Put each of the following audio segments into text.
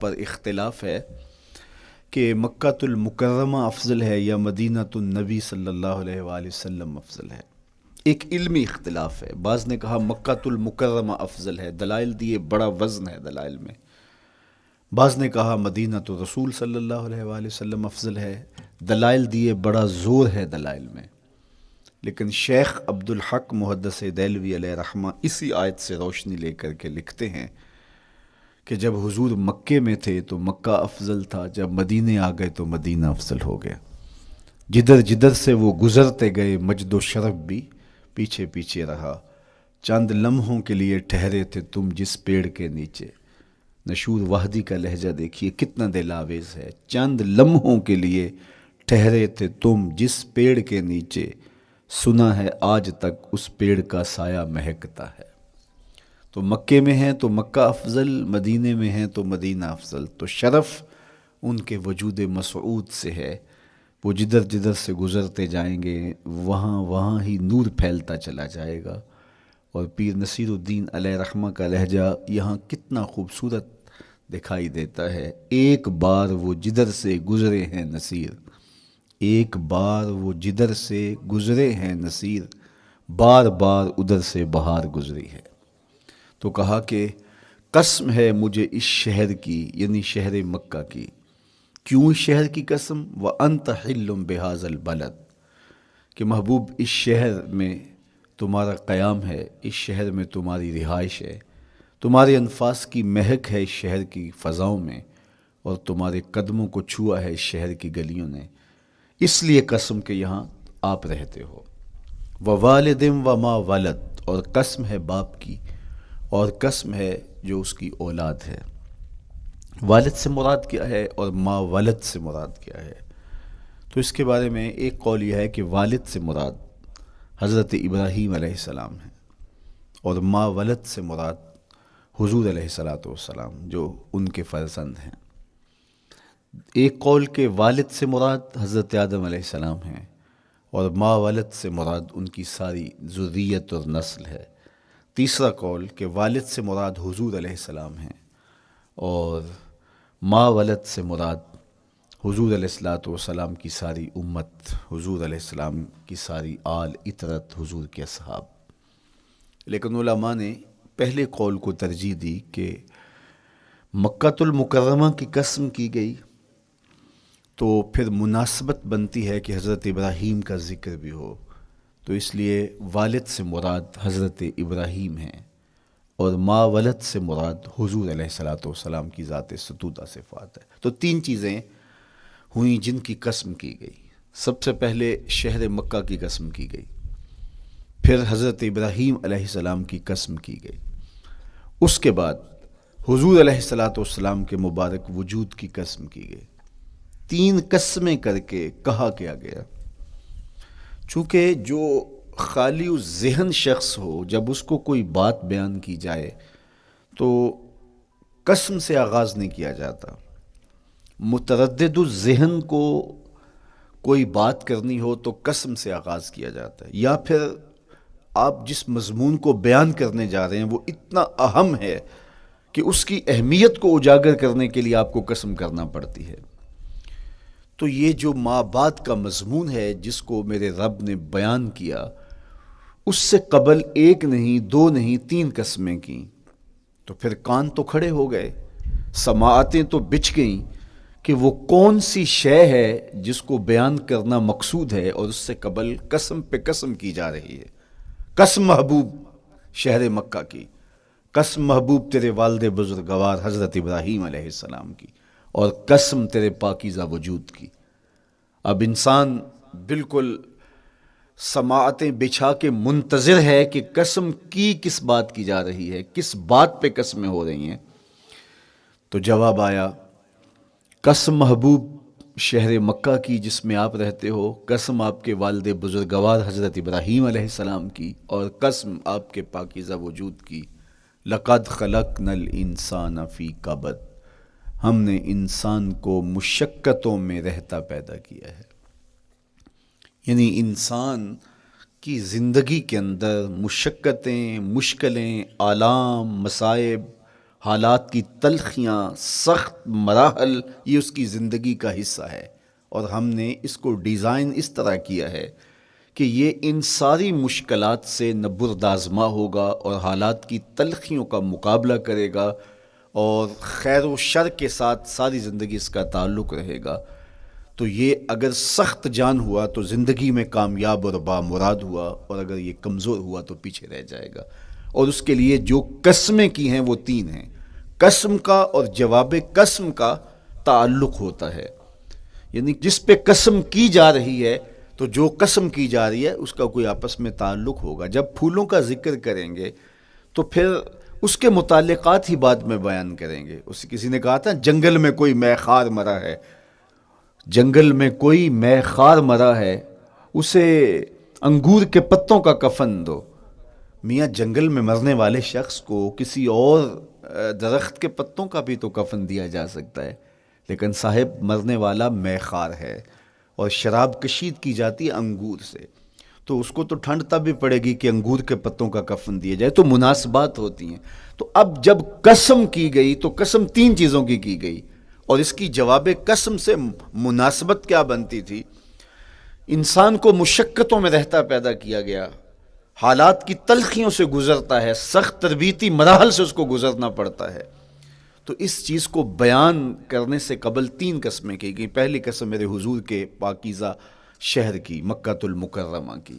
پر اختلاف ہے کہ مکۃ المکرمہ افضل ہے یا مدینۃ النبی صلی اللہ علیہ وآلہ وسلم افضل ہے۔ ایک علمی اختلاف ہے، بعض نے کہا مکۃ المکرمہ افضل ہے، دلائل دیے، بڑا وزن ہے دلائل میں۔ بعض نے کہا مدینۃ الرسول صلی اللہ علیہ وآلہ وسلم افضل ہے، دلائل دیے، بڑا زور ہے دلائل میں۔ لیکن شیخ عبد الحق محدث دہلوی علیہ رحمہ اسی آیت سے روشنی لے کر کے لکھتے ہیں کہ جب حضور مکے میں تھے تو مکہ افضل تھا، جب مدینے آ گئے تو مدینہ افضل ہو گیا۔ جدھر جدھر سے وہ گزرتے گئے مجد و شرف بھی پیچھے پیچھے رہا، چند لمحوں کے لیے ٹھہرے تھے تم جس پیڑ کے نیچے۔ نشور وحدی کا لہجہ دیکھیے کتنا دل آویز ہے، چند لمحوں کے لیے ٹھہرے تھے تم جس پیڑ کے نیچے، سنا ہے آج تک اس پیڑ کا سایہ مہکتا ہے۔ تو مکے میں ہیں تو مکہ افضل، مدینے میں ہیں تو مدینہ افضل۔ تو شرف ان کے وجود مسعود سے ہے، وہ جدھر جدھر سے گزرتے جائیں گے وہاں وہاں ہی نور پھیلتا چلا جائے گا۔ اور پیر نصیر الدین علیہ رحمہ کا لہجہ یہاں کتنا خوبصورت دکھائی دیتا ہے۔ ایک بار وہ جدھر سے گزرے ہیں نصیر، ایک بار وہ جدھر سے گزرے ہیں نصیر، بار بار ادھر سے بہار گزری ہے۔ تو کہا کہ قسم ہے مجھے اس شہر کی، یعنی شہر مکہ کی۔ کیوں اس شہر کی قسم؟ وَأَنْتَ حِلٌّ بِهَذَا الْبَلَدِ، کہ محبوب اس شہر میں تمہارا قیام ہے، اس شہر میں تمہاری رہائش ہے، تمہارے انفاس کی مہک ہے اس شہر کی فضاؤں میں، اور تمہارے قدموں کو چھوا ہے اس شہر کی گلیوں نے، اس لیے قسم کہ یہاں آپ رہتے ہو۔ وَوَالِدٍ وَمَا وَلَدَ، اور قسم ہے باپ کی، اور قسم ہے جو اس کی اولاد ہے۔ والد سے مراد کیا ہے اور ما ولد سے مراد کیا ہے؟ تو اس کے بارے میں ایک قول یہ ہے کہ والد سے مراد حضرت ابراہیم علیہ السلام ہے، اور ما ولد سے مراد حضور علیہ السلام جو ان کے فرزند ہیں۔ ایک قول کہ والد سے مراد حضرت آدم علیہ السلام ہیں، اور ما ولد سے مراد ان کی ساری ذریت اور نسل ہے۔ تیسرا قول کہ والد سے مراد حضور علیہ السلام ہیں، اور ما ولد سے مراد حضور علیہ السلام کی ساری امت، حضور علیہ السلام کی ساری آل اطرت، حضور کے اصحاب۔ لیکن علماء نے پہلے قول کو ترجیح دی کہ مکۃ المکرمہ کی قسم کی گئی تو پھر مناسبت بنتی ہے کہ حضرت ابراہیم کا ذکر بھی ہو، تو اس لیے والد سے مراد حضرت ابراہیم ہیں، اور ما ولد سے مراد حضور علیہ السلام کی ذات ستودہ صفات ہے۔ تو تین چیزیں ہوئیں جن کی قسم کی گئی۔ سب سے پہلے شہر مکہ کی قسم کی گئی، پھر حضرت ابراہیم علیہ السلام کی قسم کی گئی، اس کے بعد حضور علیہ السلام کے مبارک وجود کی قسم کی گئی۔ تین قسمیں کر کے کہا کیا گیا، چونکہ جو خالی و ذہن شخص ہو، جب اس کو کوئی بات بیان کی جائے تو قسم سے آغاز نہیں کیا جاتا۔ متردد الذہن کو کوئی بات کرنی ہو تو قسم سے آغاز کیا جاتا ہے، یا پھر آپ جس مضمون کو بیان کرنے جا رہے ہیں وہ اتنا اہم ہے کہ اس کی اہمیت کو اجاگر کرنے کے لیے آپ کو قسم کرنا پڑتی ہے۔ تو یہ جو ما بعد کا مضمون ہے جس کو میرے رب نے بیان کیا، اس سے قبل ایک نہیں، دو نہیں، تین قسمیں کیں، تو پھر کان تو کھڑے ہو گئے، سماعتیں تو بچھ گئیں کہ وہ کون سی شے ہے جس کو بیان کرنا مقصود ہے، اور اس سے قبل قسم پہ قسم کی جا رہی ہے۔ قسم محبوب شہر مکہ کی، قسم محبوب تیرے والد بزرگوار حضرت ابراہیم علیہ السلام کی، اور قسم تیرے پاکیزہ وجود کی۔ اب انسان بالکل سماعتیں بچھا کے منتظر ہے کہ قسم کی کس بات کی جا رہی ہے، کس بات پہ قسمیں ہو رہی ہیں۔ تو جواب آیا، قسم محبوب شہر مکہ کی جس میں آپ رہتے ہو، قسم آپ کے والد بزرگوار حضرت ابراہیم علیہ السلام کی، اور قسم آپ کے پاکیزہ وجود کی۔ لقد خلقنا الانسان فی کبد، ہم نے انسان کو مشقتوں میں رہتا پیدا کیا ہے۔ یعنی انسان کی زندگی کے اندر مشقتیں، مشکلیں، آلام، مصائب حالات کی تلخیاں، سخت مراحل، یہ اس کی زندگی کا حصہ ہے، اور ہم نے اس کو ڈیزائن اس طرح کیا ہے کہ یہ ان ساری مشکلات سے نہ بردآزما ہوگا اور حالات کی تلخیوں کا مقابلہ کرے گا، اور خیر و شر کے ساتھ ساری زندگی اس کا تعلق رہے گا۔ تو یہ اگر سخت جان ہوا تو زندگی میں کامیاب اور بامراد ہوا، اور اگر یہ کمزور ہوا تو پیچھے رہ جائے گا۔ اور اس کے لیے جو قسمیں کی ہیں وہ 3 ہیں۔ قسم کا اور جواب قسم کا تعلق ہوتا ہے، یعنی جس پہ قسم کی جا رہی ہے تو جو قسم کی جا رہی ہے اس کا کوئی آپس میں تعلق ہوگا۔ جب پھولوں کا ذکر کریں گے تو پھر اس کے متعلقات ہی بعد میں بیان کریں گے۔ کسی نے کہا تھا جنگل میں کوئی مے خار مرا ہے، جنگل میں کوئی مے خار مرا ہے، اسے انگور کے پتوں کا کفن دو۔ میاں جنگل میں مرنے والے شخص کو کسی اور درخت کے پتوں کا بھی تو کفن دیا جا سکتا ہے، لیکن صاحب مرنے والا مے خار ہے، اور شراب کشید کی جاتی ہے انگور سے، تو اس کو تو ٹھنڈ تب بھی پڑے گی کہ انگور کے پتوں کا کفن دیا جائے۔ تو مناسبات ہوتی ہیں۔ تو اب جب قسم کی گئی تو قسم 3 چیزوں کی گئی، اور اس کی جواب قسم سے مناسبت کیا بنتی تھی؟ انسان کو مشقتوں میں رہتا پیدا کیا گیا، حالات کی تلخیوں سے گزرتا ہے، سخت تربیتی مراحل سے اس کو گزرنا پڑتا ہے۔ تو اس چیز کو بیان کرنے سے قبل 3 قسمیں کی گئی۔ پہلی قسم میرے حضور کے پاکیزہ شہر کی، مکہ المکرمہ کی،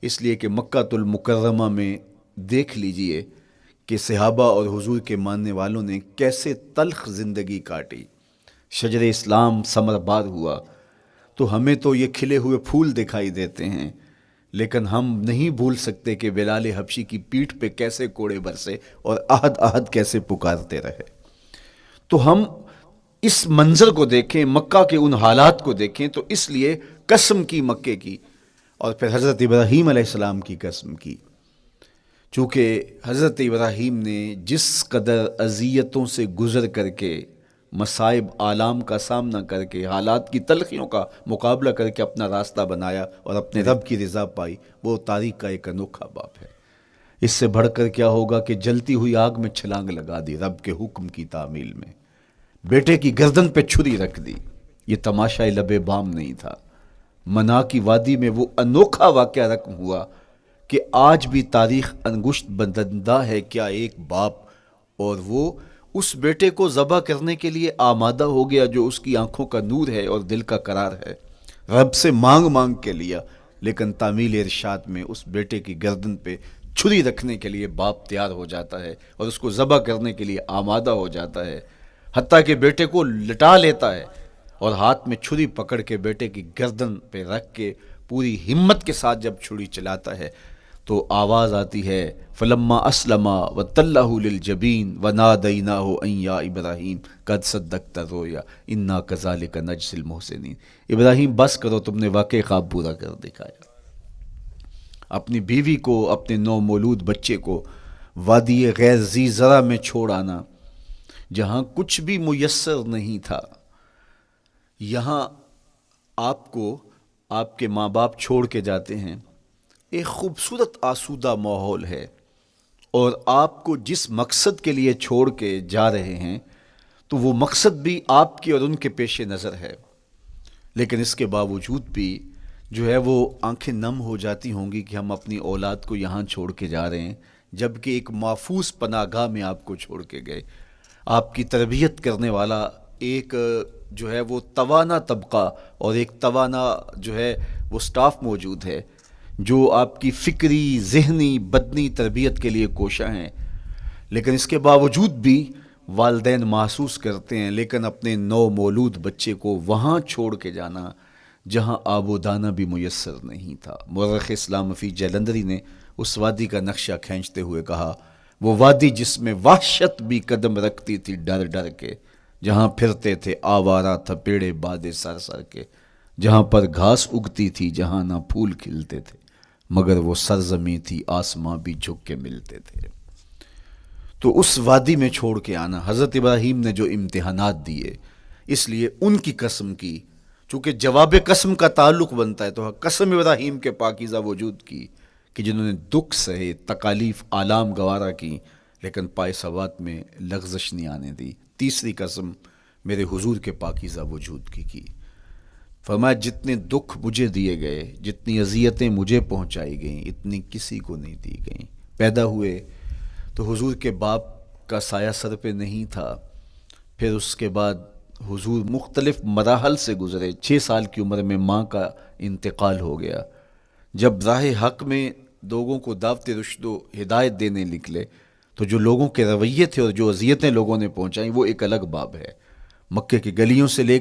اس لیے کہ مکہ المکرمہ میں دیکھ لیجئے کہ صحابہ اور حضور کے ماننے والوں نے کیسے تلخ زندگی کاٹی۔ شجر اسلام ثمر بار ہوا تو ہمیں تو یہ کھلے ہوئے پھول دکھائی دیتے ہیں، لیکن ہم نہیں بھول سکتے کہ بلال حبشی کی پیٹھ پہ کیسے کوڑے برسے اور احد احد کیسے پکارتے رہے۔ تو ہم اس منظر کو دیکھیں، مکہ کے ان حالات کو دیکھیں، تو اس لیے قسم کی مکے کی، اور پھر حضرت ابراہیم علیہ السلام کی قسم کی، چونکہ حضرت ابراہیم نے جس قدر اذیتوں سے گزر کر کے، مصائب آلام کا سامنا کر کے، حالات کی تلخیوں کا مقابلہ کر کے اپنا راستہ بنایا اور اپنے رب کی رضا پائی، وہ تاریخ کا ایک انوکھا باب ہے۔ اس سے بڑھ کر کیا ہوگا کہ جلتی ہوئی آگ میں چھلانگ لگا دی رب کے حکم کی تعمیل میں، بیٹے کی گردن پہ چھری رکھ دی۔ یہ تماشا لب بام نہیں تھا، منا کی وادی میں وہ انوکھا واقعہ رقم ہوا کہ آج بھی تاریخ انگشت بدندہ ہے کیا ایک باپ، اور وہ اس بیٹے کو ذبح کرنے کے لیے آمادہ ہو گیا جو اس کی آنکھوں کا نور ہے اور دل کا قرار ہے، رب سے مانگ مانگ کے لیا، لیکن تعمیل ارشاد میں اس بیٹے کی گردن پہ چھری رکھنے کے لیے باپ تیار ہو جاتا ہے اور اس کو ذبح کرنے کے لیے آمادہ ہو جاتا ہے، حتیٰ کہ بیٹے کو لٹا لیتا ہے اور ہاتھ میں چھری پکڑ کے بیٹے کی گردن پہ رکھ کے پوری ہمت کے ساتھ جب چھری چلاتا ہے تو آواز آتی ہے فلما اسلما وتلہ للجبین ونادیناہ ان یا ابراہیم قد صدقت الرؤیا انا کذالک نجزی المحسنین۔ ابراہیم بس کرو، تم نے واقعی خواب پورا کر دکھایا۔ اپنی بیوی کو، اپنے نو مولود بچے کو وادی غیر ذی زرع میں چھوڑ آنا، جہاں کچھ بھی میسر نہیں تھا، یہاں آپ کو آپ کے ماں باپ چھوڑ کے جاتے ہیں، ایک خوبصورت آسودہ ماحول ہے، اور آپ کو جس مقصد کے لیے چھوڑ کے جا رہے ہیں تو وہ مقصد بھی آپ کی اور ان کے پیش نظر ہے، لیکن اس کے باوجود بھی جو ہے وہ آنکھیں نم ہو جاتی ہوں گی کہ ہم اپنی اولاد کو یہاں چھوڑ کے جا رہے ہیں، جبکہ ایک محفوظ پناہ گاہ میں آپ کو چھوڑ کے گئے۔ آپ کی تربیت کرنے والا ایک جو ہے وہ توانا طبقہ اور ایک توانا جو ہے وہ سٹاف موجود ہے جو آپ کی فکری، ذہنی، بدنی تربیت کے لیے کوشاں ہیں، لیکن اس کے باوجود بھی والدین محسوس کرتے ہیں، لیکن اپنے نو مولود بچے کو وہاں چھوڑ کے جانا جہاں آب و دانہ بھی میسر نہیں تھا۔ مورخ اسلام حفیظ جلندری نے اس وادی کا نقشہ کھینچتے ہوئے کہا، وہ وادی جس میں وحشت بھی قدم رکھتی تھی ڈر ڈر کے، جہاں پھرتے تھے آوارہ تھپیڑے بادے سر سر کے، جہاں پر گھاس اگتی تھی، جہاں نہ پھول کھلتے تھے، مگر وہ سرزمین تھی آسماں بھی جھک کے ملتے تھے۔ تو اس وادی میں چھوڑ کے آنا، حضرت ابراہیم نے جو امتحانات دیے، اس لیے ان کی قسم کی، چونکہ جواب قسم کا تعلق بنتا ہے تو قسم ابراہیم کے پاکیزہ وجود کی کہ جنہوں نے دکھ سہے، تکالیف آلام گوارا کی، لیکن پائے سوات میں لغزش نہیں آنے دی۔ تیسری قسم میرے حضور کے پاکیزہ وجود کی۔ فرمایا جتنے دکھ مجھے دیے گئے، جتنی اذیتیں مجھے پہنچائی گئیں، اتنی کسی کو نہیں دی گئیں۔ پیدا ہوئے تو حضور کے باپ کا سایہ سر پہ نہیں تھا، پھر اس کے بعد حضور مختلف مراحل سے گزرے۔ 6 سال کی عمر میں ماں کا انتقال ہو گیا۔ جب راہ حق میں لوگوں کو دعوت رشد و ہدایت دینے نکلے تو جو لوگوں کے رویے تھے اور جو اذیتیں لوگوں نے پہنچائیں وہ ایک الگ باب ہے۔ مکے کی گلیوں سے لے